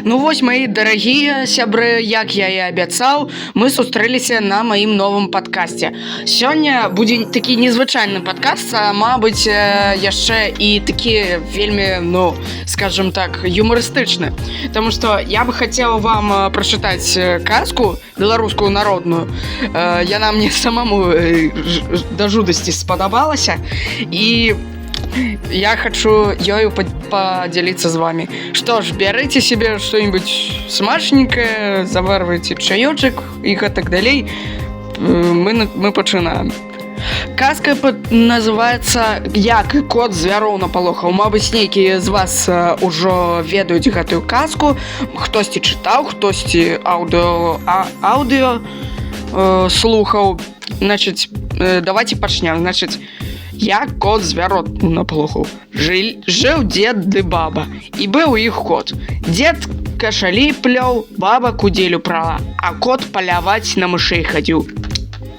Ну вось, мои дарагія сябры, як я і абяцаў, мы сустрэліся на маім новым падкасце. Сёння будзе такі незвычайны падкаст, мабыць, яшчэ і такі вельмі, скажем так, юмарыстычны. Таму што я бы хацеў вам прачытаць казку беларускую народную. Яна мне самому да жудасці спадабалася, і я хочу ёю поделиться с вами. Что ж, берите себе что-нибудь смачненькое, заварвайте чаёчек и так далее. Мы пачынаем. Казка называется «Як кот звяроў напалохаў». Мабыць, нейкія з вас ужо ведаюць гэтую казку. Хтосьці чытаў, хтосьці аўдыо слухаў. Значит, давайте пачнем. Значит, як кот звярот напалохаў. Жыў дзед ды баба, і быў у іх кот. Дзед кашалі плёў, баба кудзелю прала, а кот паляваць на мышэй хадзіў.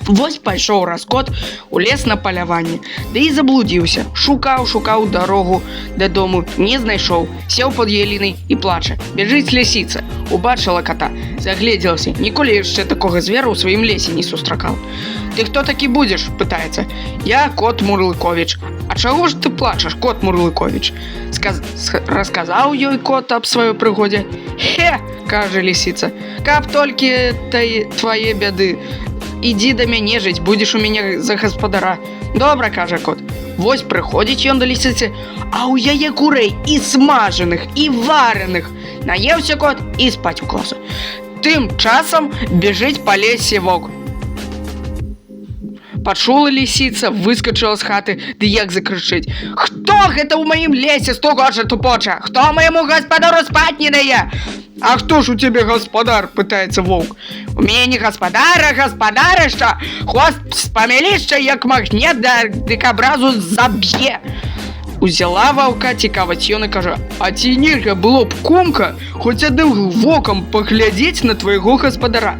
Вось пайшоў раз кот у лес на паляванне, ды і заблудзіўся. Шукаў дарогу дадому, не знайшоў. Сеў пад ялінай і плача. Бяжыць лісіца, убачыла кота, загледзелася. Ніколі яшчэ такога звера ў сваім лесе не сустракаў. Ты хто такі будзеш? Пытаецца. Я кот Мурлыковіч. А чаго ж ты плачаш, кот Мурлыковіч? Расказаў ёй кот аб сваёй прыгодзе. Хе, кажа лісіца, каб толькі твае бяды. Ідзі да мяне жыць, будзеш у мяне за гаспадара. Добра, кажа кот. Вось прыходзіць ён да лісіцы, а ў яе курэй і смажаных, і вареных. Наеўся кот і спаць уклаўся. Тым часам бежыць па лесе воўк. Пачула лісіца, выскачыла з хаты, ды як закрычыць: «Хто гэта ў маім лесе стукоча тупоча? Хто майму гаспадару спаць не дае?» «А хто ж у цябе гаспадар?» – пытаецца воўк. «У мяне не гаспадара, гаспадарышча, хвост з памялішча, як магнет, дык абразу заб'е». Узяла ваўка цікаваць ён і кажа: «А ці нельга было б, кумка, хоць адным вокам паглядзець на твайго гаспадара?»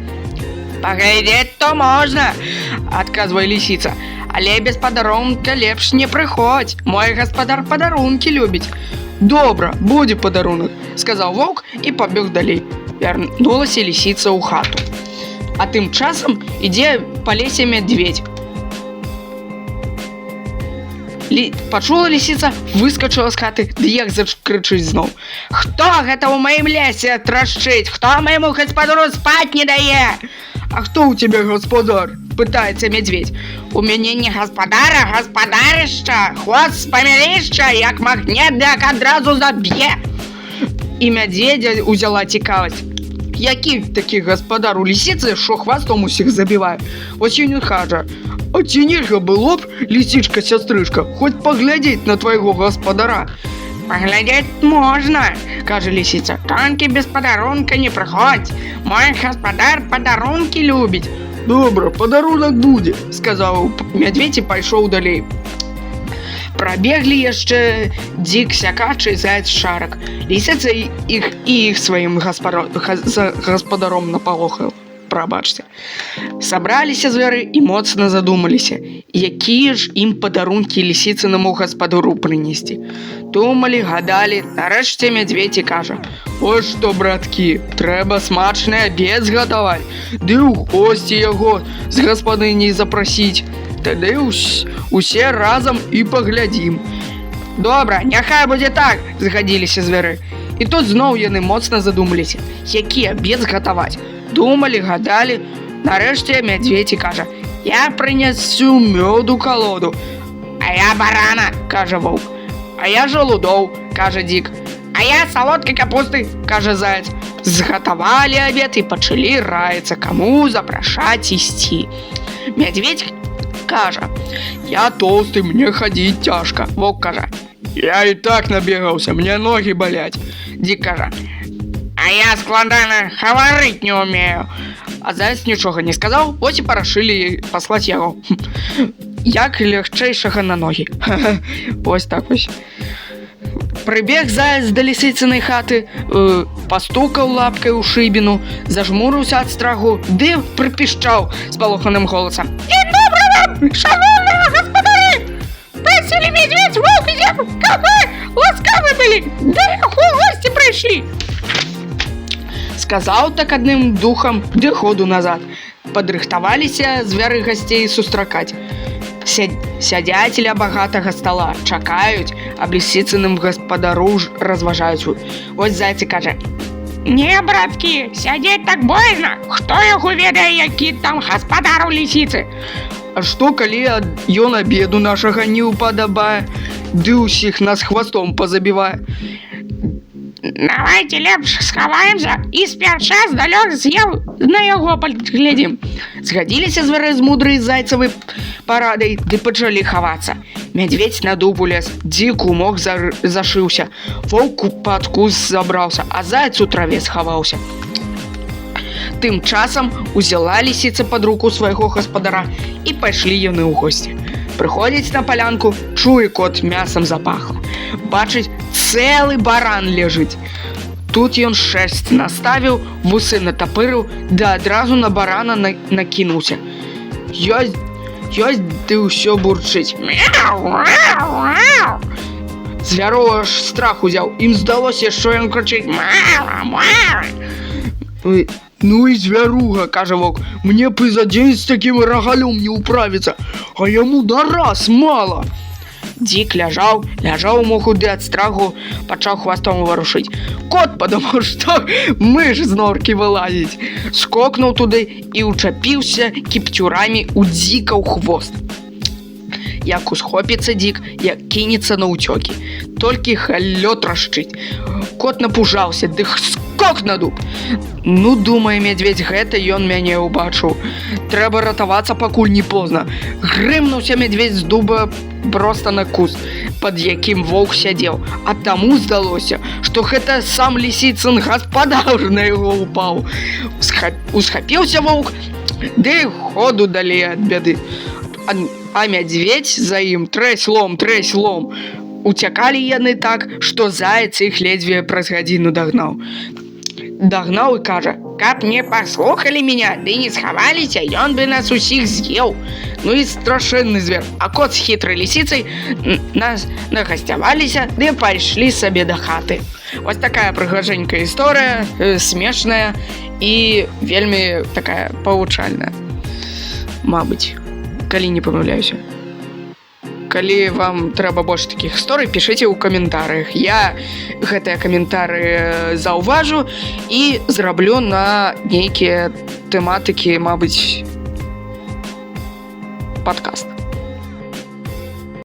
«Паглядзець то можна», – адказвае лісіца, «але без падарунка лепш не прыходзь, мой гаспадар падарункі любіць». «Добра, будзе падарунак», – сказаў воўк і пабег далей. Вярнулася лісіца ў хату. А тым часам ідзе па лесе мядзведзь. Пачула лісіца, выскачыла з хаты, ды як закрычыць зноў: «Хто гэта ў маім лесе трашчыць? Хто майму гаспадару спаць не дае?» «А хто ў цябе гаспадар?» – пытаецца мядзведзь. «У мяне не гаспадара, гаспадарышча, хвост з памялішча, як магнет, дык адразу заб'е». І мядзведзя ўзяла цікавасць. Які такі гаспадар у лісіцы, што хвастом усіх забівае? Вось ён і кажа: «А ці нельга было б, лісічка-сястрычка, хоць паглядзець на твайго гаспадара?» «Паглядзець можна», – кажа лісіца, «толькі без падарунка не прыходзь, мой гаспадар падарункі любіць». «Добра, падарунак будзе», – сказаў мядзведзь і пайшоў далей. Прабеглі яшчэ дзік сякач і заяц шарак. Лісіца іх сваім гаспадаром напалохаў. Прабачце. Сабраліся звяры і моцна задумаліся, якія ж ім падарункі лісіцынаму гаспадару прынесці. Думалі, гадалі, нарэшце мядзведзь і кажа: «Ось што, браткі, трэба смачны абед згатаваць, ды ў госці яго з гаспадыняй запрасіць. Тады усе разам і паглядзім». «Добра, няхай будзе так», – згадзіліся звяры. І тут зноў яны моцна задумаліся, які абед згатаваць. Думалі, гадалі, нарэшце мядзведзь і кажа: «Я прынясу мёду калоду». «А я барана», – кажа воўк. «А я жалудоў», – кажа дзік. «А я салодкай капусты», – кажа заяц. Згатавалі абед і пачалі раіцца, каму запрашаць ісці. Мядзведзь кажа: «Я тоўсты, мне хадзіць цяжка». Воўк кажа: «Я і так набегаўся, мне ногі баляць». Дзік кажа: «А я складана гаварыць не ўмею». А заяц нічога не сказаў, вось і парашылі паслаць яго як лягчэйшага на ногі. Вось так вось. Прыбег заяц да лісіцынай хаты, пастукаў лапкай у шыбіну, зажмурыўся ад страху, ды прыпішчаў спалоханым голасам: «Дзень добры вам, шановныя гаспадары! Прасілі мядзведзь, воўк і дзед, каб вы ласкавы былі, да іх у госці прыйшлі». Сказаў так адным духам, ды ходу назад. Падрыхтаваліся звяры гасцей сустракаць. Сядзяць ля багатага стала, чакаюць, а лісіцыным гаспадару разважаюць. Вось зайцы кажа: «Не, браткі, сядзець так боязна. Хто яго ведае, які там гаспадар у лісіцы? А што, калі ён абеду нашага не ўпадабае, ды ўсіх нас хвастом пазабівае? Давайте лепш схаваемся і спярша здалёк з'еў на яго паглядзім». Згадзіліся звяры з мудрай зайцавай парадай, ды пачалі хавацца. Мядзведзь на дуб улез, дзік у мох зашыўся, воўк пад куст забраўся, а заяц у траве схаваўся. Тым часам узяла лісіца пад руку свайго гаспадара і пайшлі яны ў госці. Прыходзіць на палянку, чуе кот, мясам запахла. Бачыць, цэлы баран ляжыць. Тут ён шэрсць наставіў, вусы натапырыў, да адразу на барана накінуўся. Ёсць, ды ўсё бурчыць. Звяроў аж страх узяў, ім здалося, што ён крычыць: «Ну і звяруга, — кажа воўк, — мне б і за дзень з такім рагалём не ўправіцца, а яму на раз мала». Дзік ляжаў у моху, ды ад страху пачаў хвастом варушыць. Кот падумаў, што мыш з норкі вылазіць. Скокнуў туды і ўчапіўся кіпцюрамі ў дзіка ў хвост. Як усхопіцца дзік, як кінецца на ўцёкі. Толькі галлё трашчыць. Кот напужаўся, ды скок на дуб. Ну, думае мядзведзь, гэта ён мяне ўбачыў. Трэба ратавацца, пакуль не позна. Грымнуўся мядзведзь з дуба проста на куст, пад якім воўк сядзеў. А таму здалося, што гэта сам лісіцын гаспадар на яго ўпаў. Усхапіўся воўк, ды ходу далей ад бяды. А мядзведзь за ім трэсь лом. Уцякалі яны так, што заяц іх ледзьве праз гадзіну дагнаў. Дагнаў і кажа: «Каб не паслухалі меня, ды не схаваліся, ён бы нас усіх з'еў». Ну і страшэнны звер. А кот з хітрай лісіцай нагасцяваліся, ды пайшлі сабе да хаты. Вось такая прыгажэнькая гісторыя, смешная і вельмі такая павучальная. Мабыць, калі не памыляюся. Калі вам трэба больш такіх гісторый, пішыце ў каментарыях. Я гэтыя каментары заўважу і зраблю на нейкія тэматыкі, мабыць, падкаст.